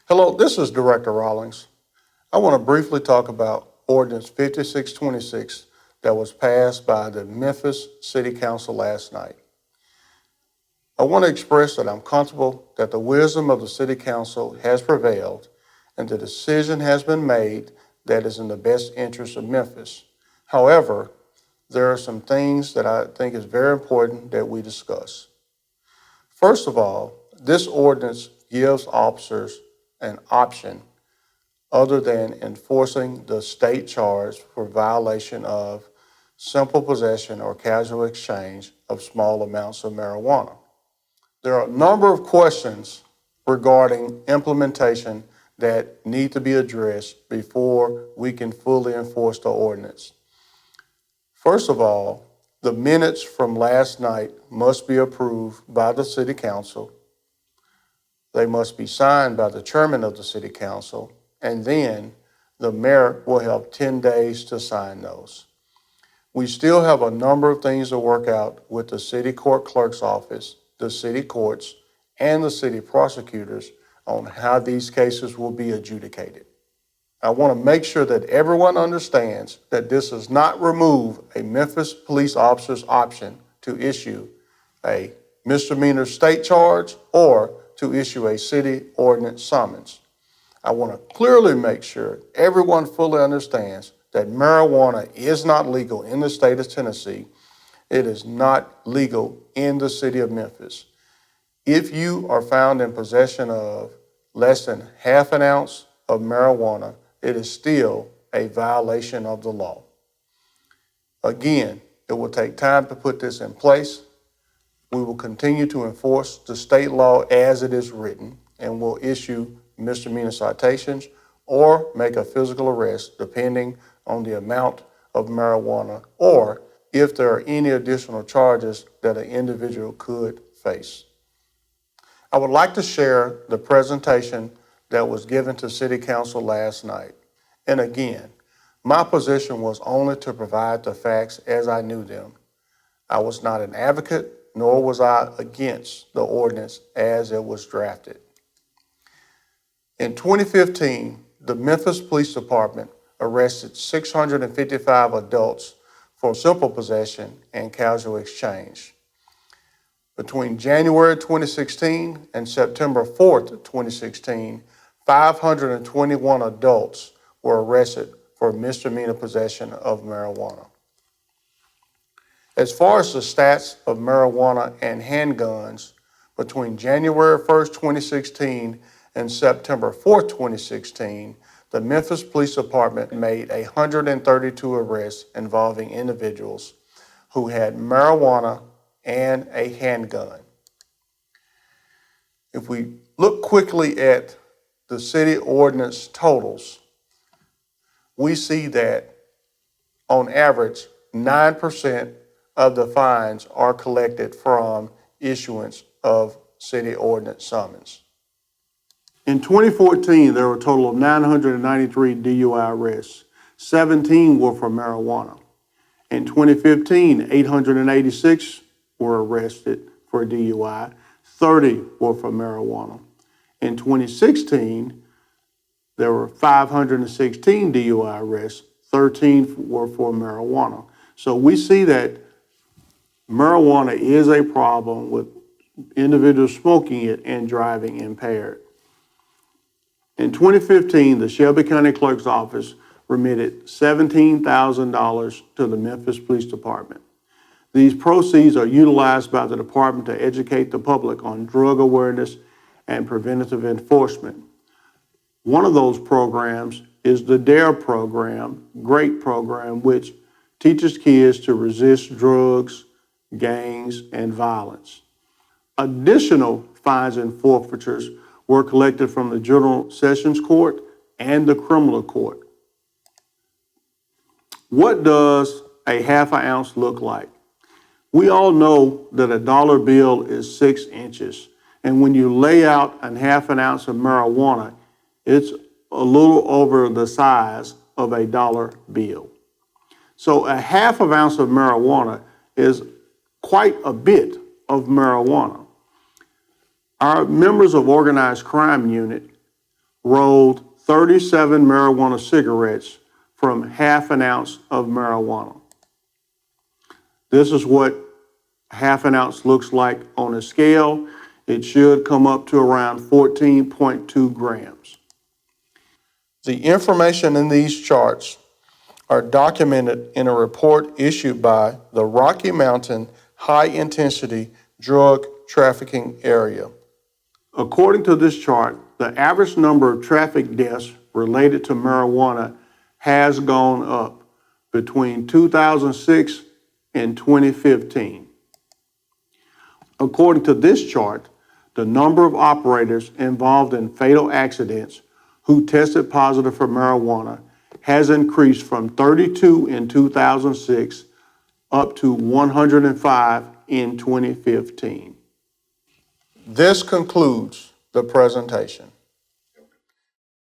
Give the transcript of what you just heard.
Hello, this is Director Rawlings. I want to briefly talk about Ordinance 5626 that was passed by the Memphis City Council last night. I want to express that I'm comfortable that the wisdom of the City Council has prevailed and the decision has been made that is in the best interest of Memphis. However, there are some things that I think is very important that we discuss. First of all, this ordinance gives officers an option other than enforcing the state charge for violation of simple possession or casual exchange of small amounts of marijuana. There are a number of questions regarding implementation that need to be addressed before we can fully enforce the ordinance. First of all, the minutes from last night must be approved by the City Council. They must be signed by the chairman of the City Council, and then the mayor will have 10 days to sign those. We still have a number of things to work out with the city court clerk's office, the city courts, and the city prosecutors on how these cases will be adjudicated. I want to make sure that everyone understands that this does not remove a Memphis police officer's option to issue a misdemeanor state charge or to issue a city ordinance summons. I want to clearly make sure everyone fully understands that marijuana is not legal in the state of Tennessee. It is not legal in the city of Memphis. If you are found in possession of less than half an ounce of marijuana, it is still a violation of the law. Again, it will take time to put this in place. We will continue to enforce the state law as it is written and will issue misdemeanor citations or make a physical arrest depending on the amount of marijuana or if there are any additional charges that an individual could face. I would like to share the presentation that was given to City Council last night. And again, my position was only to provide the facts as I knew them. I was not an advocate, nor was I against the ordinance as it was drafted. In 2015, the Memphis Police Department arrested 655 adults for simple possession and casual exchange. Between January 2016 and September 4th, 2016, 521 adults were arrested for misdemeanor possession of marijuana. As far as the stats of marijuana and handguns, between January 1st, 2016 and September 4th, 2016, the Memphis Police Department made 132 arrests involving individuals who had marijuana and a handgun. If we look quickly at the city ordinance totals, we see that on average, 9% of the fines are collected from issuance of city ordinance summons. In 2014, there were a total of 993 DUI arrests. 17 were for marijuana. In 2015, 886 were arrested for DUI. 30 were for marijuana. In 2016, there were 516 DUI arrests. 13 were for marijuana. So we see that marijuana is a problem with individuals smoking it and driving impaired. In 2015, the Shelby County Clerk's Office remitted $17,000 to the Memphis Police Department. These proceeds are utilized by the department to educate the public on drug awareness and preventative enforcement. One of those programs is the DARE program, great program, which teaches kids to resist drugs, gangs, and violence. Additional fines and forfeitures were collected from the General Sessions Court and the Criminal Court. What does a half an ounce look like? We all know that a dollar bill is 6 inches. And when you lay out a half an ounce of marijuana, it's a little over the size of a dollar bill. So a half an ounce of marijuana is quite a bit of marijuana. Our members of organized crime unit rolled 37 marijuana cigarettes from half an ounce of marijuana. This is what half an ounce looks like on a scale. It should come up to around 14.2 grams. The information in these charts are documented in a report issued by the Rocky Mountain High Intensity Drug Trafficking Area. According to this chart, the average number of traffic deaths related to marijuana has gone up between 2006 and 2015. According to this chart, the number of operators involved in fatal accidents who tested positive for marijuana has increased from 32 in 2006 up to 105 in 2015. This concludes the presentation.